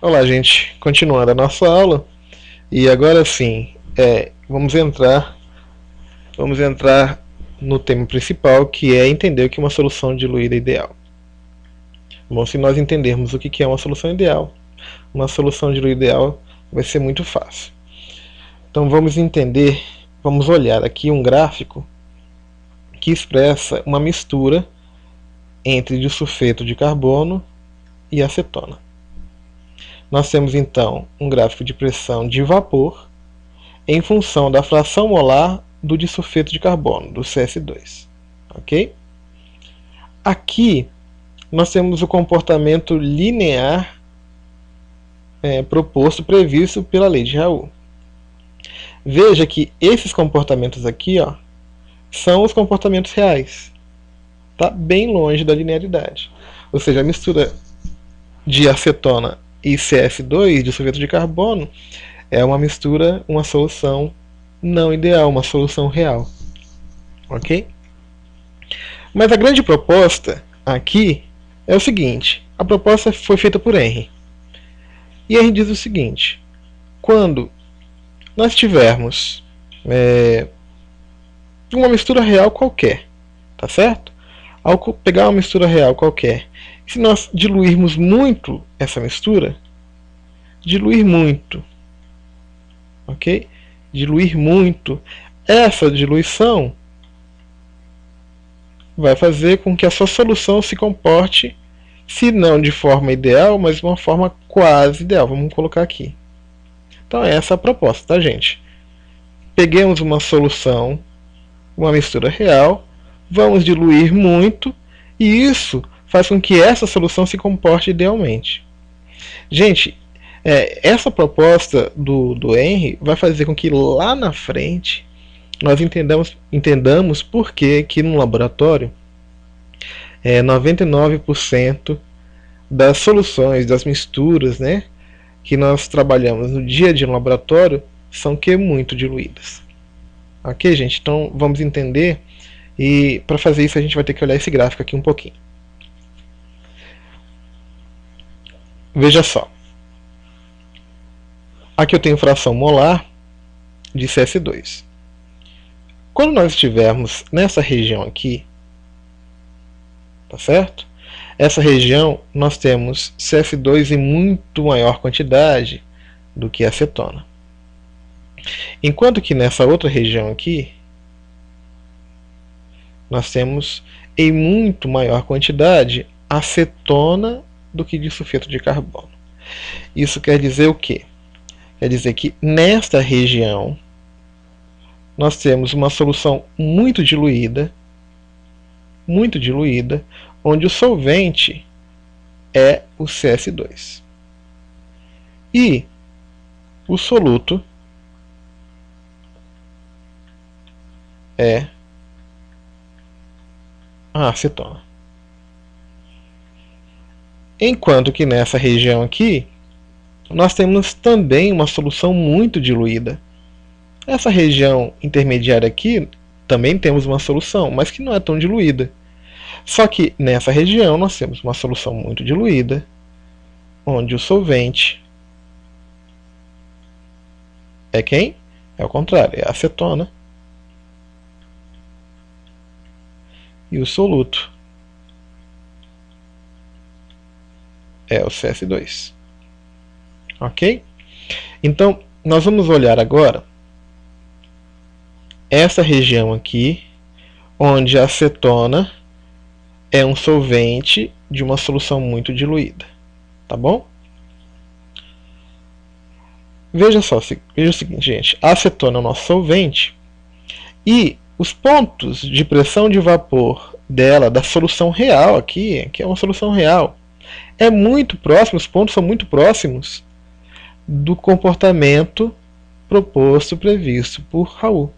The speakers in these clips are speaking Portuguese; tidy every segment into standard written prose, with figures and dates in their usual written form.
Olá, gente, continuando a nossa aula, e agora sim, vamos entrar no tema principal, que é entender o que é uma solução diluída ideal. Bom, se nós entendermos o que é uma solução ideal, uma solução diluída ideal vai ser muito fácil. Então vamos olhar aqui um gráfico que expressa uma mistura entre disulfeto de carbono e acetona. Nós temos então um gráfico de pressão de vapor em função da fração molar do disulfeto de carbono, do CS2. Ok? Aqui nós temos o comportamento linear previsto pela lei de Raoult. Veja que esses comportamentos aqui são os comportamentos reais. Está bem longe da linearidade. Ou seja, a mistura de acetona e CS2, disulfeto de carbono, é uma solução não ideal, uma solução real. Ok? Mas a grande proposta aqui é o seguinte: a proposta foi feita por Henry. E Henry diz o seguinte: quando nós tivermos uma mistura real qualquer, tá certo? Ao pegar uma mistura real qualquer, se nós diluirmos muito essa mistura, diluir muito, ok? Diluir muito, essa diluição vai fazer com que a sua solução se comporte, se não de forma ideal, mas de uma forma quase ideal. Vamos colocar aqui. Então essa é a proposta, tá, gente? Peguemos uma solução, uma mistura real, vamos diluir muito, e isso faz com que essa solução se comporte idealmente. Gente, essa proposta do Henry vai fazer com que lá na frente nós entendamos por que no laboratório 99% das soluções, das misturas, que nós trabalhamos no dia a dia no laboratório são muito diluídas. Ok, gente? Então vamos entender, e para fazer isso a gente vai ter que olhar esse gráfico aqui um pouquinho. Veja só. Aqui eu tenho fração molar de CS2. Quando nós estivermos nessa região aqui, tá certo? Essa região nós temos CS2 em muito maior quantidade do que acetona. Enquanto que nessa outra região aqui, nós temos em muito maior quantidade acetona do que disulfeto de carbono. Isso quer dizer o quê? Quer dizer que nesta região nós temos uma solução muito diluída, onde o solvente é o CS2. E o soluto é a acetona. Enquanto que nessa região aqui, nós temos também uma solução muito diluída. Essa região intermediária aqui, também temos uma solução, mas que não é tão diluída. Só que nessa região nós temos uma solução muito diluída, onde o solvente é quem? É o contrário, é a acetona. E o soluto é o CS2. Ok? Então, nós vamos olhar agora essa região aqui, onde a acetona é um solvente de uma solução muito diluída. Tá bom? Veja o seguinte, gente. A acetona é o nosso solvente, e os pontos de pressão de vapor dela, da solução real aqui, que é uma solução real, os pontos são muito próximos do comportamento previsto por Raoult.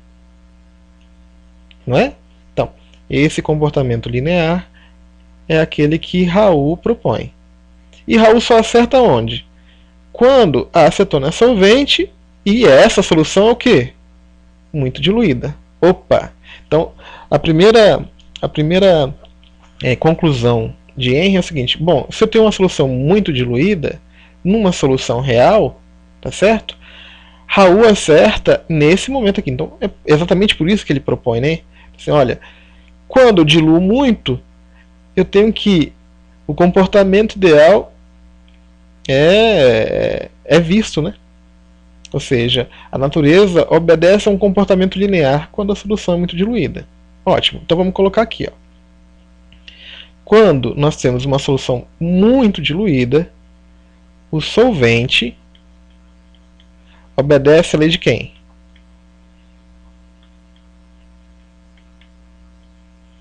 Não é? Então, esse comportamento linear é aquele que Raoult propõe. E Raoult só acerta onde? Quando a acetona é solvente e essa solução é o quê? Muito diluída. Opa! Então, a primeira conclusão de Henry é o seguinte: bom, se eu tenho uma solução muito diluída, numa solução real, tá certo? Raul acerta nesse momento aqui. Então é exatamente por isso que ele propõe, né? Assim, olha, quando eu diluo muito, eu tenho que o comportamento ideal é visto, né? Ou seja, a natureza obedece a um comportamento linear quando a solução é muito diluída. Ótimo, então vamos colocar aqui. Ó. Quando nós temos uma solução muito diluída, o solvente obedece à lei de quem?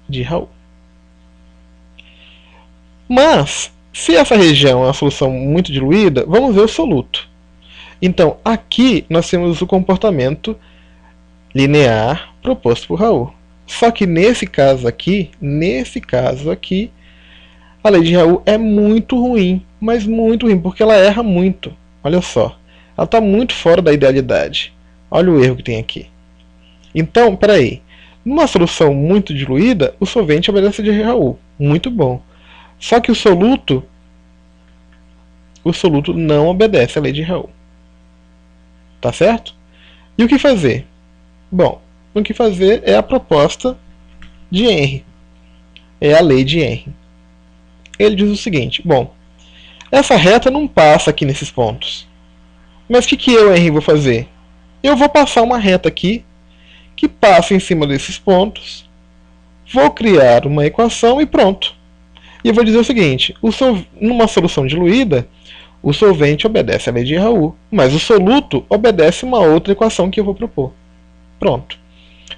De Raul. Mas, se essa região é uma solução muito diluída, vamos ver o soluto. Então, aqui nós temos o comportamento linear proposto por Raul. Só que nesse caso aqui, a lei de Raul é muito ruim, mas muito ruim, porque ela erra muito. Olha só, ela está muito fora da idealidade. Olha o erro que tem aqui. Então, peraí, numa solução muito diluída, o solvente obedece a lei de Raul. Muito bom. Só que o soluto não obedece à lei de Raul. Tá certo? E o que fazer? Bom, o que fazer é a proposta de Henry. É a lei de Henry. Ele diz o seguinte, bom, essa reta não passa aqui nesses pontos. Mas o que eu, Henry, vou fazer? Eu vou passar uma reta aqui, que passa em cima desses pontos, vou criar uma equação e pronto. E eu vou dizer o seguinte, numa solução diluída, o solvente obedece à lei de Raul, mas o soluto obedece uma outra equação que eu vou propor. Pronto.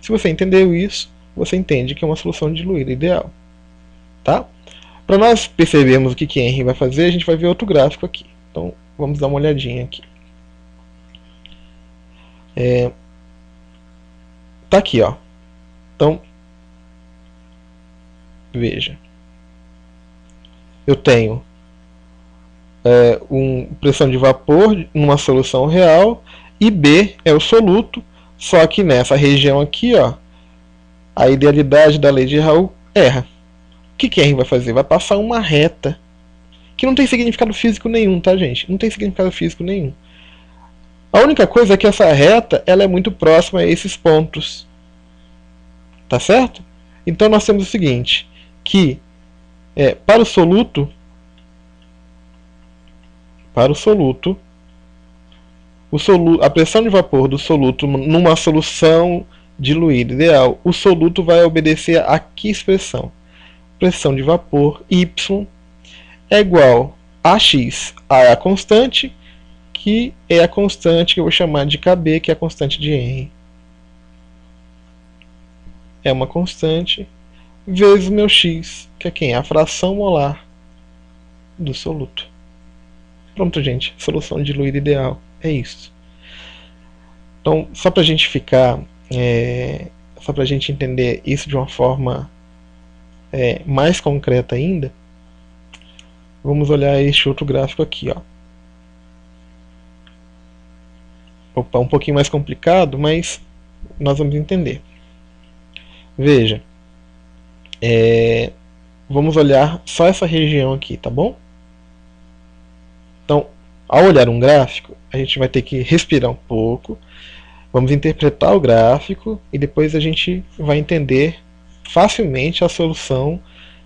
Se você entendeu isso, você entende que é uma solução diluída ideal. Tá? Para nós percebermos o que Henry vai fazer, a gente vai ver outro gráfico aqui. Então, vamos dar uma olhadinha aqui. Tá aqui, ó. Então, veja. Eu tenho pressão de vapor numa solução real e B é o soluto, só que nessa região aqui, ó, a idealidade da lei de Raul erra. O que Henry vai fazer? Vai passar uma reta que não tem significado físico nenhum, tá, gente? Não tem significado físico nenhum. A única coisa é que essa reta ela é muito próxima a esses pontos. Tá certo? Então nós temos o seguinte, que para o soluto, a pressão de vapor do soluto numa solução diluída ideal, o soluto vai obedecer a que expressão? Pressão de vapor Y é igual a X. A é a constante, que é a constante que eu vou chamar de KB, que é a constante de Henry. É uma constante, vezes o meu X, que é quem? A fração molar do soluto. Pronto, gente. Solução diluída ideal. É isso. Então, só para a gente ficar... só para a gente entender isso de uma forma mais concreta ainda, vamos olhar este outro gráfico aqui, ó. Opa, um pouquinho mais complicado, mas nós vamos entender. Veja, vamos olhar só essa região aqui, tá bom? Então, ao olhar um gráfico, a gente vai ter que respirar um pouco, vamos interpretar o gráfico e depois a gente vai entender facilmente a solução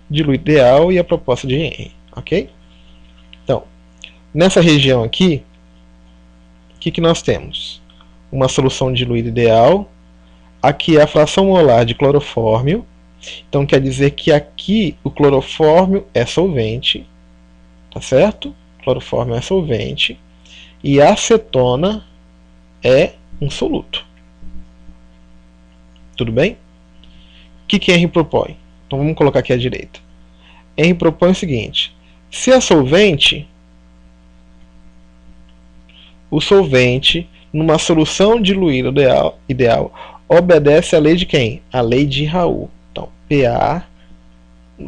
diluída ideal e a proposta de Henry, ok? Então, nessa região aqui, o que nós temos? Uma solução diluída ideal, aqui é a fração molar de clorofórmio, então quer dizer que aqui o clorofórmio é solvente, tá certo? Clorofórmio é solvente e a acetona é um soluto. Tudo bem? O que Henry propõe? Então vamos colocar aqui à direita. Henry propõe o seguinte: se é solvente, o solvente numa solução diluída ideal obedece à lei de quem? A lei de Raul. Então, PA,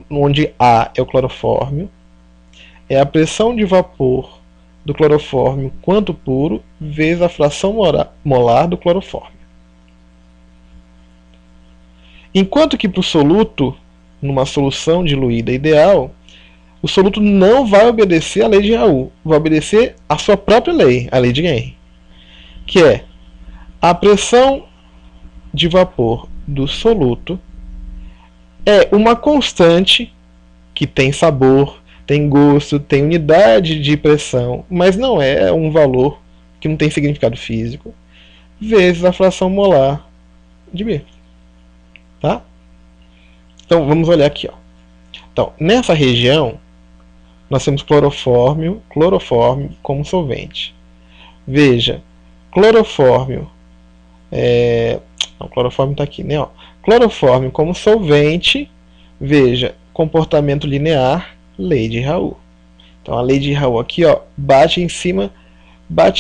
onde A é o clorofórmio, é a pressão de vapor do clorofórmio quanto puro vezes a fração molar do clorofórmio. Enquanto que para o soluto, numa solução diluída ideal, o soluto não vai obedecer à lei de Raoult, vai obedecer à sua própria lei, a lei de Henry, que é a pressão de vapor do soluto é uma constante que tem sabor, tem gosto, tem unidade de pressão, mas não é um valor que não tem significado físico, vezes a fração molar de B. Tá? Então vamos olhar aqui. Ó. Então, nessa região, nós temos clorofórmio como solvente. Veja, clorofórmio clorofórmio está aqui, né? Ó. Clorofórmio como solvente, veja, comportamento linear, lei de Raoult. Então a lei de Raoult aqui, ó, bate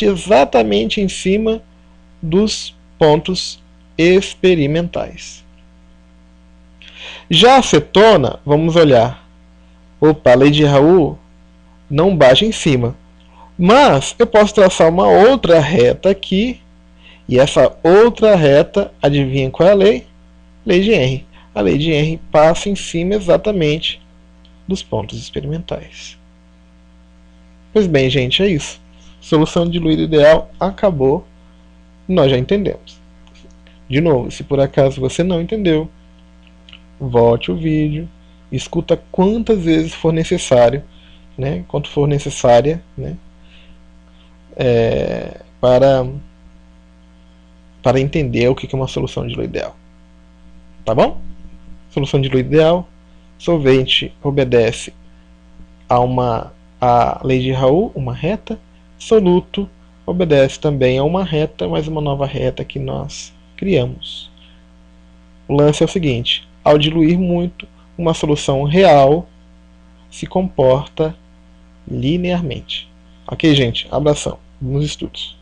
exatamente em cima dos pontos experimentais. Já a acetona, vamos olhar. Opa, a lei de Raoult não bate em cima. Mas eu posso traçar uma outra reta aqui. E essa outra reta, adivinha qual é a lei? Lei de Henry. A lei de Henry passa em cima exatamente dos pontos experimentais. Pois bem, gente, é isso. Solução diluída ideal acabou. Nós já entendemos. De novo, se por acaso você não entendeu, volte o vídeo, escuta quantas vezes for necessário, né, quanto for necessária, né, para entender o que é uma solução diluída ideal. Tá bom? Solução diluída ideal, solvente obedece a lei de Raoult, uma reta, soluto obedece também a uma reta, mas uma nova reta que nós criamos. O lance é o seguinte, ao diluir muito, uma solução real se comporta linearmente. Ok, gente? Abração. Bons estudos.